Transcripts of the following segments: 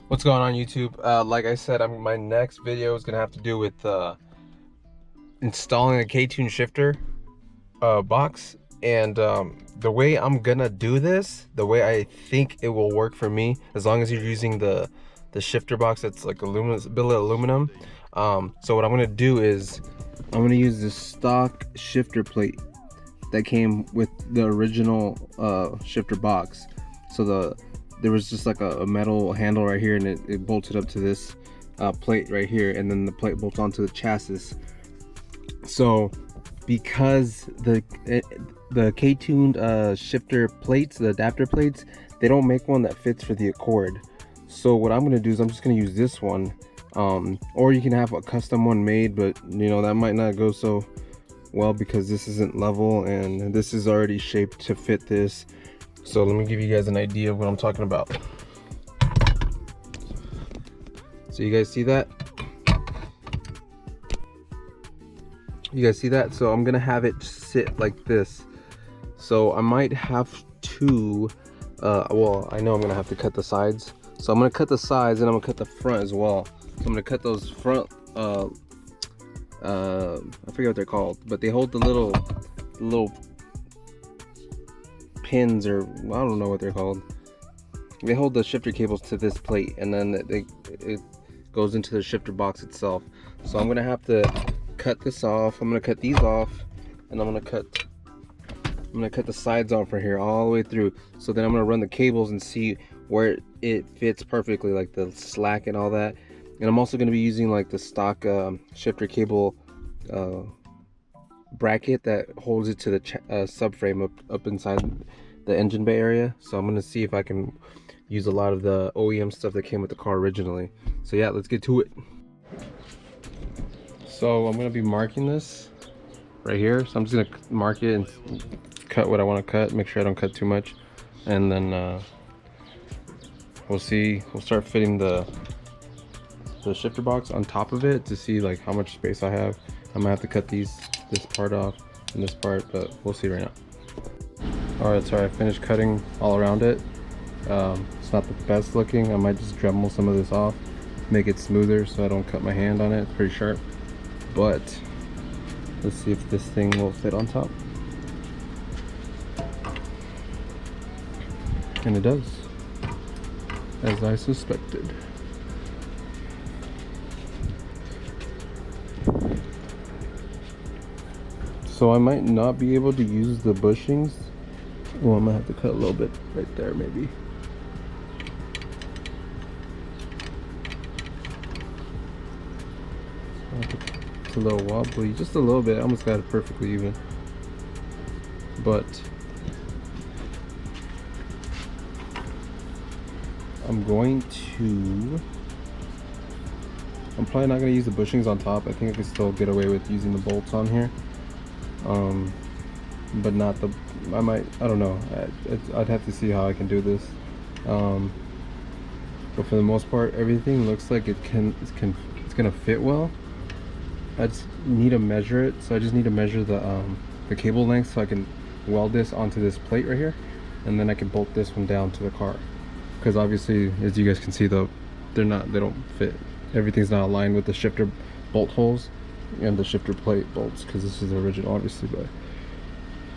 What's going on YouTube? Like I said, my next video is gonna have to do with installing a K-Tune shifter box, and the way I'm gonna do this, the way I think it will work for me, as long as you're using the shifter box that's like aluminum, billet aluminum. So what I'm gonna do is I'm gonna use the stock shifter plate that came with the original shifter box. So there was just like a metal handle right here, and it bolted up to this plate right here, and then the plate bolts onto the chassis. So because the K-tuned shifter plates, the adapter plates, they don't make one that fits for the Accord. So what I'm gonna do is I'm just gonna use this one, or you can have a custom one made, but you know that might not go so well because this isn't level and this is already shaped to fit this. So let me give you guys an idea of what I'm talking about. So you guys see that? You guys see that? So I'm gonna have it sit like this. So I might have to, well, I know I'm gonna have to cut the sides. So I'm gonna cut the sides and I'm gonna cut the front as well. So I'm gonna cut those front, I forget what they're called, but they hold the little pins, or I don't know what they're called. They hold the shifter cables to this plate, and then it goes into the shifter box itself. So I'm gonna have to cut this off. I'm gonna cut these off, and I'm gonna cut the sides off right here all the way through. So then I'm gonna run the cables and see where it fits perfectly, like the slack and all that. And I'm also gonna be using like the stock shifter cable bracket that holds it to the subframe up inside the engine bay area. So I'm gonna see if I can use a lot of the OEM stuff that came with the car originally. So yeah, let's get to it. So I'm gonna be marking this right here. So I'm just gonna mark it and cut what I want to cut, make sure I don't cut too much, and then we'll start fitting the shifter box on top of it to see like how much space I have. I'm gonna have to cut this part off and this part, but we'll see right now. All right, so I finished cutting all around it. It's not the best looking. I might just Dremel some of this off, make it smoother so I don't cut my hand on it. It's pretty sharp, but let's see if this thing will fit on top. And it does, as I suspected. So I might not be able to use the bushings. Well, I'm gonna have to cut a little bit right there maybe. It's a little wobbly, just a little bit. I almost got it perfectly even. But I'm probably not gonna use the bushings on top. I think I can still get away with using the bolts on here. But not the, I don't know. I'd have to see how I can do this. But for the most part, everything looks like it's gonna fit well. I just need to measure it. So I just need to measure the cable length so I can weld this onto this plate right here, and then I can bolt this one down to the car. Because obviously, as you guys can see, though, they don't fit. Everything's not aligned with the shifter bolt holes and the shifter plate bolts, because this is the original, obviously. But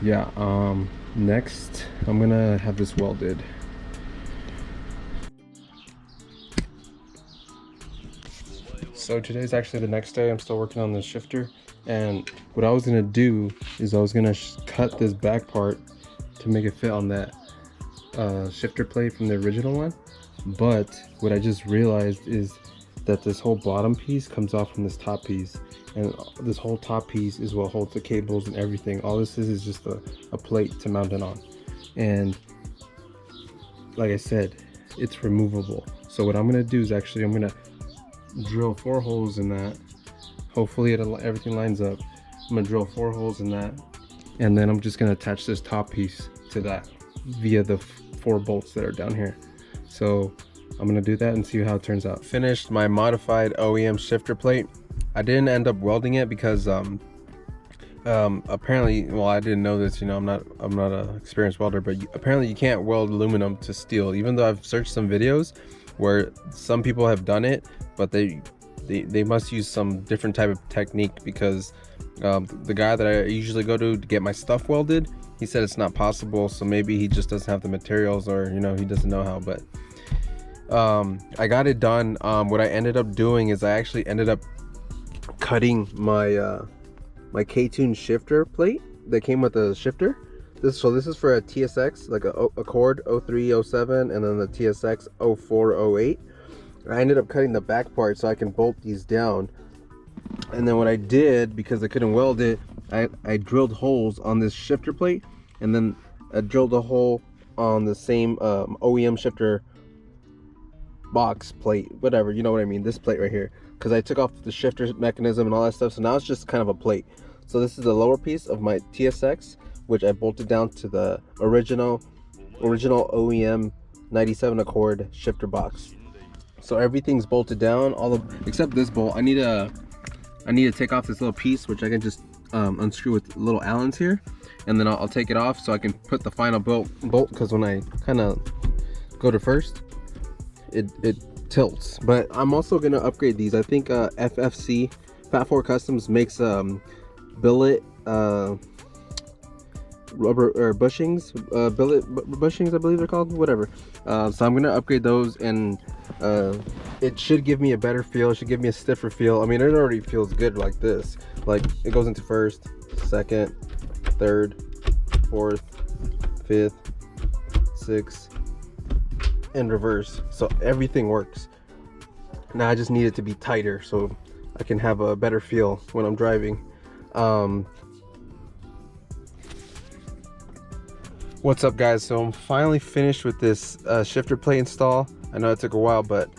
yeah, next I'm gonna have this welded. So today's actually the next day. I'm still working on the shifter, and what I was gonna do is I was gonna cut this back part to make it fit on that shifter plate from the original one. But what I just realized is that this whole bottom piece comes off from this top piece, and this whole top piece is what holds the cables and everything. All this is just a plate to mount it on, and like I said, it's removable. So what I'm gonna do is actually I'm gonna drill 4 holes in that. Hopefully everything lines up. I'm gonna drill 4 holes in that, and then I'm just gonna attach this top piece to that via the 4 bolts that are down here. So I'm gonna do that and see how it turns out. Finished my modified OEM shifter plate. I didn't end up welding it because apparently, well, I didn't know this, you know, I'm not an experienced welder, but apparently you can't weld aluminum to steel. Even though I've searched some videos where some people have done it, but they must use some different type of technique, because the guy that I usually go to get my stuff welded, he said it's not possible. So maybe he just doesn't have the materials, or you know, he doesn't know how. But I got it done. What I ended up doing is I actually ended up cutting my my K-Tune shifter plate that came with the shifter. This is for a TSX, like a Accord 0307, and then the TSX 0408. I ended up cutting the back part so I can bolt these down. And then what I did, because I couldn't weld it, I drilled holes on this shifter plate, and then I drilled a hole on the same OEM shifter box plate, whatever, you know what I mean, this plate right here, because I took off the shifter mechanism and all that stuff. So now it's just kind of a plate. So this is the lower piece of my TSX, which I bolted down to the original OEM 97 Accord shifter box. So everything's bolted down, all of except this bolt. I need to take off this little piece, which I can just unscrew with little Allens here, and then I'll take it off so I can put the final bolt, because when I kind of go to first, it tilts. But I'm also gonna upgrade these. I think FFC Fat 4 Customs makes billet rubber or bushings, billet bushings, I believe they're called, whatever. So I'm gonna upgrade those, and it should give me a better feel. It should give me a stiffer feel. I mean, it already feels good like this. Like, it goes into first, second, third, fourth, fifth, sixth, and reverse. So everything works. Now I just need it to be tighter so I can have a better feel when I'm driving. What's up, guys? So I'm finally finished with this shifter plate install. I know it took a while, but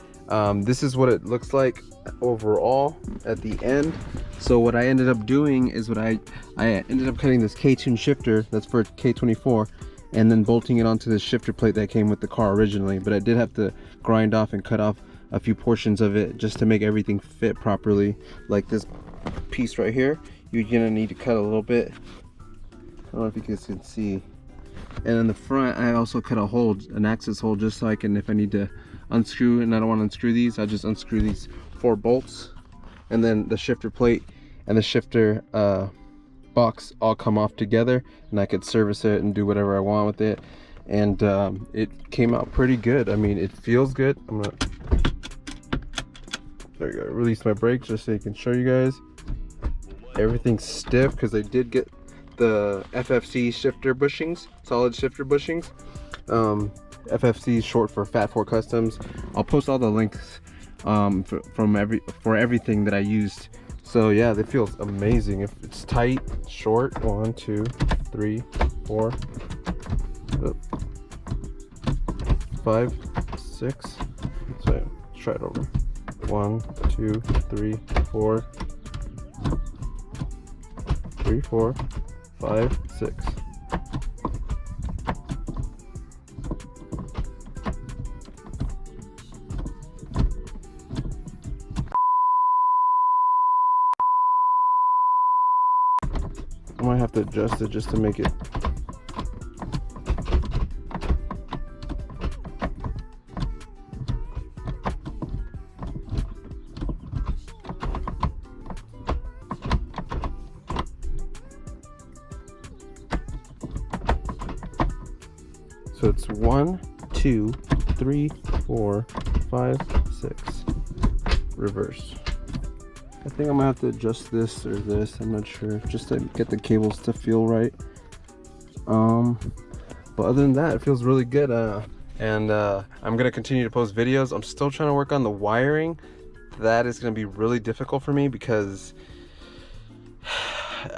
this is what it looks like overall at the end. So what I ended up doing is I ended up cutting this K-Tune shifter that's for K24, and then bolting it onto the shifter plate that came with the car originally. But I did have to grind off and cut off a few portions of it just to make everything fit properly. Like this piece right here, you're gonna need to cut a little bit. I don't know if you guys can see. And in the front, I also cut a hole, an access hole, just so I can, if I need to unscrew and I don't want to unscrew these, I just unscrew these 4 bolts, and then the shifter plate and the shifter box all come off together, and I could service it and do whatever I want with it. And it came out pretty good. I mean, it feels good. I'm gonna, there you go, release my brakes just so you can show you guys. Everything's stiff because I did get the FFC shifter bushings, solid shifter bushings. FFC is short for Fat 4 Customs. I'll post all the links for everything that I used. So yeah, it feels amazing. If it's tight, short, 1, 2, 3, 4, 5, 6. So let's try it over. 1, 2, 3, 4, 3, 4, 5, 6. I might have to adjust it just to make it. So it's 1, 2, 3, 4, 5, 6. Reverse. I think I'm gonna have to adjust this or this, I'm not sure, just to get the cables to feel right. But other than that, it feels really good. I'm gonna continue to post videos. I'm still trying to work on the wiring. That is gonna be really difficult for me because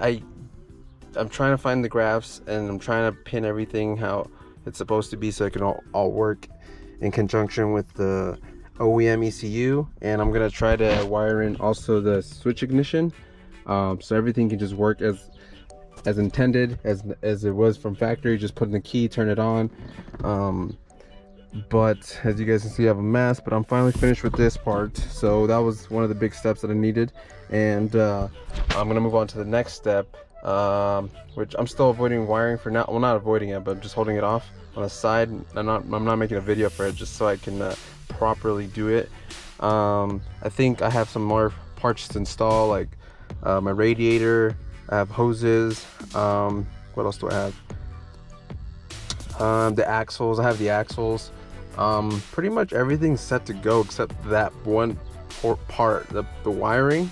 I'm trying to find the graphs, and I'm trying to pin everything how it's supposed to be so it can all work in conjunction with the OEM ECU. And I'm gonna try to wire in also the switch ignition, so everything can just work as intended, as it was from factory. Just put in the key, turn it on. But as you guys can see, I have a mess, but I'm finally finished with this part. So that was one of the big steps that I needed, and I'm gonna move on to the next step, which I'm still avoiding wiring for now. Well, not avoiding it, but just holding it off on the side. I'm not making a video for it, just so I can properly do it. I think I have some more parts to install, like my radiator. I have hoses. What else do I have? The axles. I have the axles. Pretty much everything's set to go except that one part, the wiring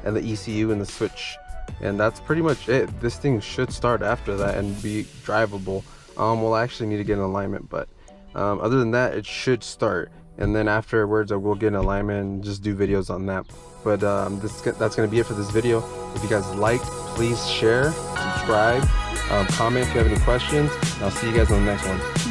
and the ECU and the switch, and that's pretty much it. This thing should start after that and be drivable. We'll actually need to get an alignment, but other than that, it should start, and then afterwards I will get an alignment and just do videos on that. But that's gonna be it for this video. If you guys liked, please share, subscribe, comment if you have any questions, and I'll see you guys on the next one.